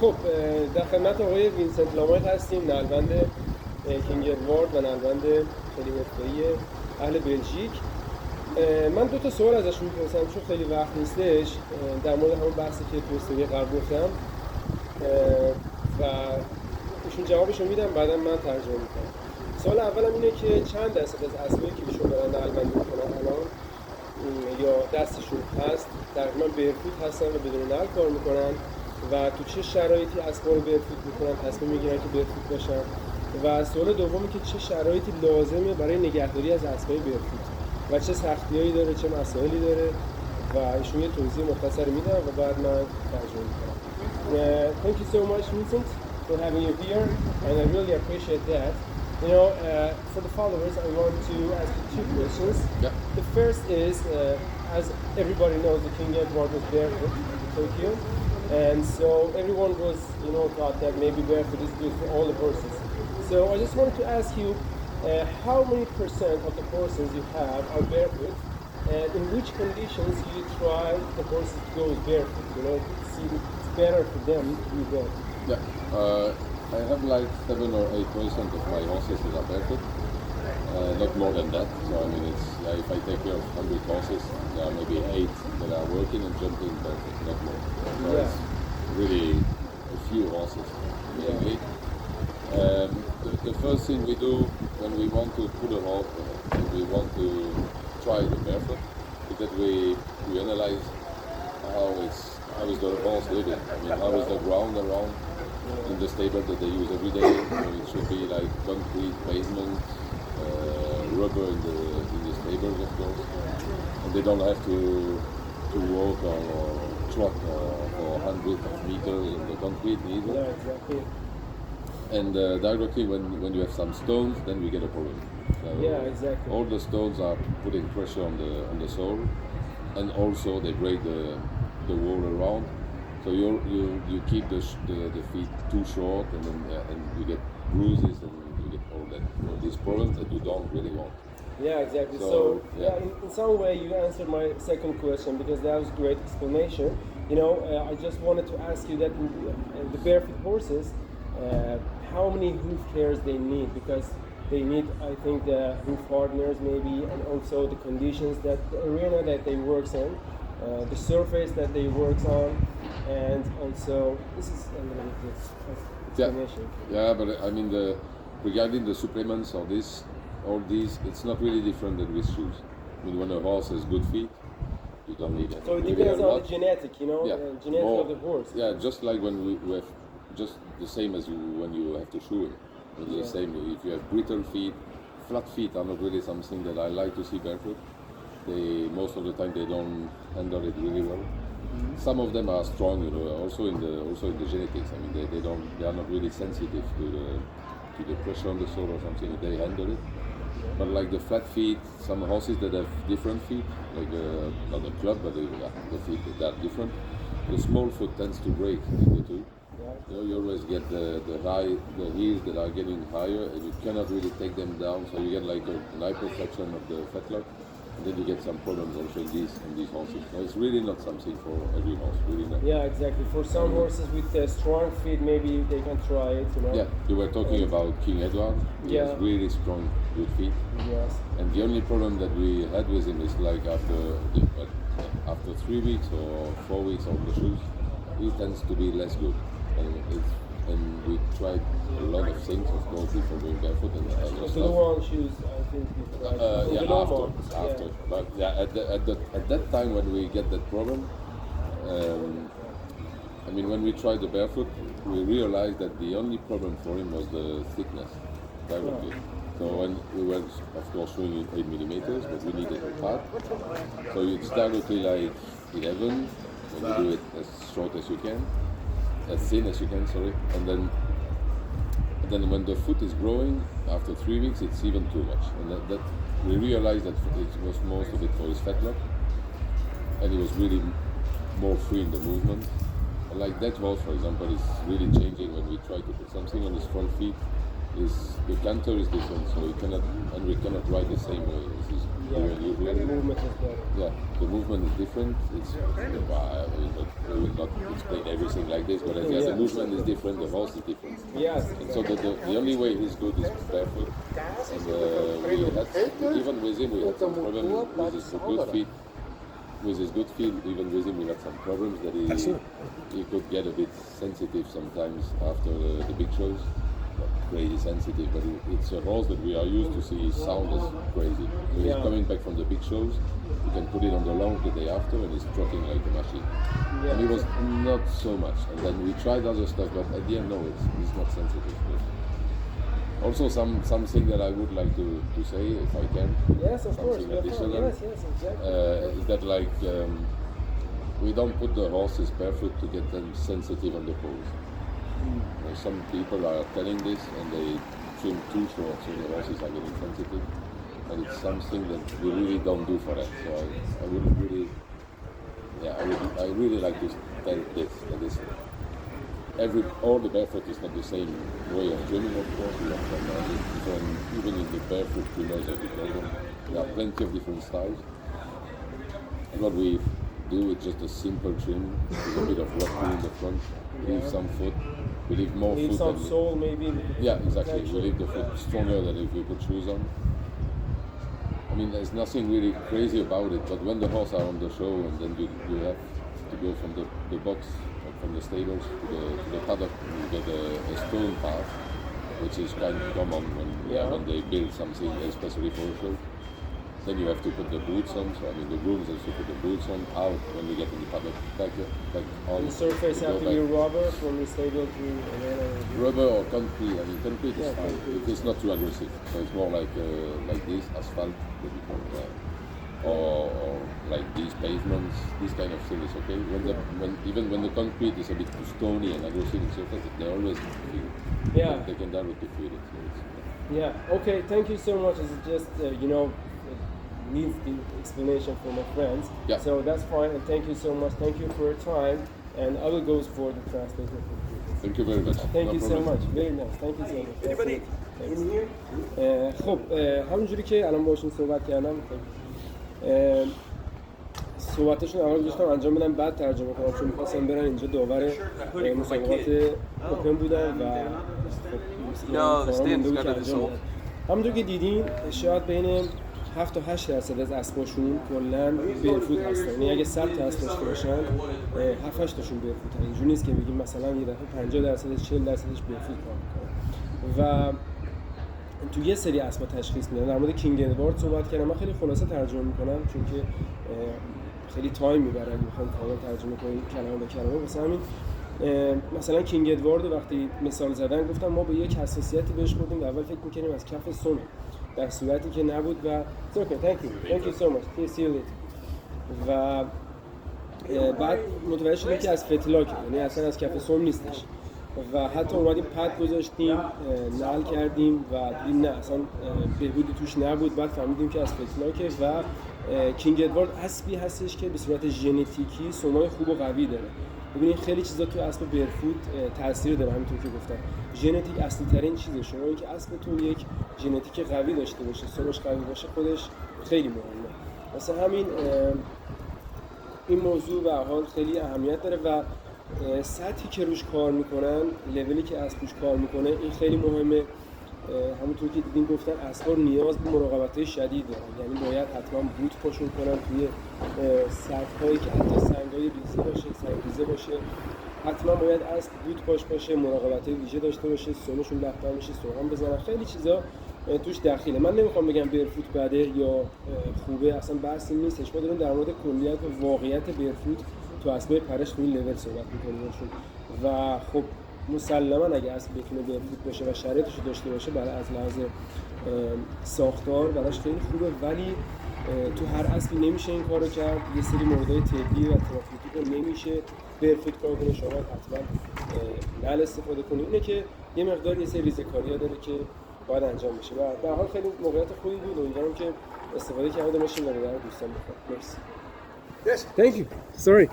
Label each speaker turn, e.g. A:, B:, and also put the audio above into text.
A: خب در خدمت آقای وینسنت لامایل هستیم، نعلبند کینگروارد و نعلبند خیلی حرفه‌ای اهل بلژیک. من دو تا سوال ازشون می‌پرسم چون خیلی وقت نیستش، در مورد همون بحثی که تو استوری قبل گفتم و ایشون جوابشو میدم، بعدا من ترجمه میکنم. سوال اولم اینه که چند درصد از اسبایی که ایشون دارن نعلبند میکنن الان یا دستشون هست تقریبا برفوت هستن و بدون نعل کار میکنن و تو چه شرایطی اسبا رو برفوت میکنن، تصمیم میگیرن که برفوت باشن، و سوال دومی که چه شرایطی لازمه برای نگهداری از اسبای برفوت و چه سختیایی داره، چه مسائلی داره و ایشون یه توضیح مختصر میدن و بعد من ترجمه میکنم. Thank you so much, Vincent, for having you here, and I really appreciate that. You know, for the followers, I want to ask you two questions.
B: Yeah.
A: The first is, as everybody knows, the King Edward was barefoot in Tokyo, and so everyone was, thought that maybe barefoot is good for all the horses. So I just wanted to ask you, how many percent of the horses you have are barefoot, and in which conditions you try the horses to go barefoot? See, it's better for them to be barefoot.
B: Yeah. I have like 7 or 8% of my horses that are barefoot, not more than that. So I mean, if I take care of 100 horses, there are maybe 8 that are working and jumping barefoot, not more. So it's really a few horses mainly. The first thing we do when we want to put a horse, when we want to try the barefoot, is that we analyze how is the horse living. I mean, how is the ground around in the stable that they use every day. So it should be like concrete pavement, rubber in the stables, of course, and they don't have to walk or trot for hundreds of meters in the concrete either.
A: Yeah, exactly.
B: And directly when you have some stones, then we get a problem. So
A: yeah, exactly.
B: All the stones are putting pressure on the sole, and also they break the wall around. So you keep the feet too short, and then and you get bruises, and you get all these problems that you don't really want.
A: Yeah, exactly. So in some way you answered my second question, because that was a great explanation. I just wanted to ask you that in the barefoot horses, how many hoof cares they need, because they need, I think, the hoof hardeners maybe, and also the conditions, that the arena that they works in, the surface that they works on. And also, this is a little bit explanation.
B: Yeah, but I mean, regarding the supplements or all these, it's not really different than with shoes. I mean, when a horse has good feet, you don't need it.
A: So it depends on the genetic, genetic of the horse.
B: Yeah, just like when we have, just the same as when you have to shoe him. It's the same. If you have brittle feet, flat feet are not really something that I like to see barefoot. Most of the time they don't handle it really well. Some of them are strong, also in the genetics. I mean, they are not really sensitive to the pressure on the sole or something. They handle it. But like the flat feet, some horses that have different feet, like not the club, but the feet that are different. The small foot tends to break in the two. You always get the heels that are getting higher, and you cannot really take them down. So you get like an hyperflexion of the fetlock. And then you get some problems also in these horses. So it's really not something for every horse, really not.
A: Yeah, exactly. For some horses with strong feet, maybe they can try it,
B: Yeah, you were talking about King Edward. He has really strong, good feet.
A: Yes. And
B: the only problem that we had with him is like after 3 weeks or 4 weeks on the shoes, he tends to be less good. And we tried a lot of things, of course, before going barefoot. And
A: blue on shoes, I think.
B: After. But at that time when we get that problem, I mean, when we tried the barefoot, we realized that the only problem for him was the thickness directly. So when we were, of course, showing 8 millimeters, but we needed a pad. So it's directly like 11, when you do it as short as you can. As thin as you can, sorry, and then when the foot is growing, after 3 weeks, it's even too much. And that we realized that it was most of it for his fetlock, and he was really more free in the movement. And like that horse, for example, is really changing when we try to put something on his front feet. is the canter is different, so we cannot ride the same way as is doing usually.
A: And the movement is better.
B: Yeah, the movement is different. It's we will not explain everything like this, but the movement is different. The horse is different.
A: Yes.
B: And so the only way he's good is barefoot. And we had, even with him, we had some problems with his good feet. With his good feet, even with him, we had some problems that he could get a bit sensitive sometimes after the big shows. Not crazy sensitive, but it's a horse that we are used to see sound as crazy. So he's coming back from the big shows. You can put it on the lawn the day after, and he's trotting like a machine.
A: Yeah.
B: And he was not so much. And then we tried other stuff, but at the end, no, it's not sensitive. But also, something that I would like to say, if I can.
A: Yes, of course.
B: Additional,
A: yes, exactly.
B: Is that like we don't put the horses barefoot to get them sensitive on the pose. Some people are telling this and they trim too short, so the horses are getting sensitive. And it's something that we really don't do for that. So I would really, I really like to tell this. That is, all the barefoot is not the same way of trimming, of course. We have some different, even in the barefoot trimmers, as we call them, there are plenty of different styles. And what we do is just a simple trim, with a bit of rough in the front, leave some foot. We leave more
A: Leave
B: foot.
A: some sole, maybe.
B: Yeah, exactly. We leave the foot stronger than if we put shoes on. I mean, there's nothing really crazy about it, but when the horse are on the show and then you have to go from the box, from the stables to the paddock, you get a stone path, which is kind of common when they build something especially for a show. Then you have to put the boots on, so I mean the grooms have to put the boots on out when we get in the paddock back on.
A: The surface have to be rubber from the stable to
B: rubber or concrete. I mean concrete is fine. It's not too aggressive, so it's more like this asphalt that we call or like these pavements. This kind of thing is okay. Even when the concrete is a bit too stony and aggressive in surface, they always feel.
A: Yeah.
B: They can directly feel it. So
A: yeah. Okay. Thank you so much. It's just needs the explanation for my friends.
B: Yeah.
A: So that's fine, and thank you so much. Thank you for your time, and I will go for the translator.
B: Thank you very much.
A: Thank you so much. Very nice. Thank you so much.
C: Anybody in here?
A: خب همونجوری که الان باشون صحبت کردم صحبتشون اول داشتم انجام بدم بعد ترجمه کنم چون می‌خواستم برن اینجا داور مسابقات اوپن بودن و همونطور که دیدین شاید بین 7 تا 8% از اسباشون کلاً برفوت هستن. یعنی اگه 100 تا اسب داشته باشن 7 8 تاشون برفوتن. اینجوری نیست که بگیم مثلا یه دفعه 50% 40% برفوت کار می‌کنه. و تو یه سری اسبا تشخیص میدن. در مورد کینگ ادوارد صحبت کردم. من خیلی خلاصه ترجمه می‌کنم چون که خیلی تایم می‌بره اگه بخوام کامل ترجمه کنیم کلمه به کلمه. واسه همین مثلا کینگ ادوارد وقتی مثال زدن گفتم ما به یک حساسیتی بهش خوردیم. اول فکر می‌کردیم از کف سونه. در صورتی که نبود و thank you so much see you later و بعد متوجه شدیم که از فتلاکه، یعنی اصلا از کف سم نیستش و حتی اومدیم پد گذاشتیم نعل کردیم و دیدیم نه اصلا بهبودی توش نبود. بعد فهمیدیم که از فتلاکه و کینگ ادوارد اسبی هستش که به صورت ژنتیکی سمای خوب و قوی داره. ببینید خیلی چیزا تو اسب برفوت تاثیر داره. همونطور که گفتم ژنتیک اصلی ترین چیزه. شما اینکه اسبتون یک ژنتیک قوی داشته باشه، سمش قوی باشه، خودش خیلی مهمه. واسه همین این موضوع به حال خیلی اهمیت داره و سطحی که روش کار میکنن، لولی که اسب روش کار میکنه این خیلی مهمه. همونطور که دیدین گفتن اسبا نیاز به مراقبت شدید دارن، یعنی باید حتما بوت پاشون کنن توی سطح‌هایی که حتی سنگ‌های ریزی باشه، سنگ‌ریزه باشه. حتما باید اسب بوت پاش باشه، مراقبت ویژه داشته باشه، سمشون لخته‌ها میشه، سوغان بزنن. خیلی چیزا توش دخیله. من نمیخوام بگم برفوت بده یا خوبه، اصلا بحثی نیستش. ما داریم در مورد کلیت و واقعیت برفوت تو اسبای پرش توی لول صحبت می‌کنیم و خب مسلماً اگه اسب بتونه برفوت باشه و شرایطش رو داشته باشه برای از لحاظ ساختار براش خیلی خوبه، ولی تو هر اسبی نمیشه این کارو کرد. یه سری موردهای طبی و ترافیکی رو نمیشه برفوت کار کنه. شما حتما نعل استفاده کنید. اینه که یه مقدار یه سری ریزکاری‌ها داره که باید انجام بشه و به هر حال خیلی موقعیت خوبی بود. امیدوارم که استفاده کرده باشین و به درد دوستان بخوره. مرسی.
C: Yes.
A: Thank you. Sorry.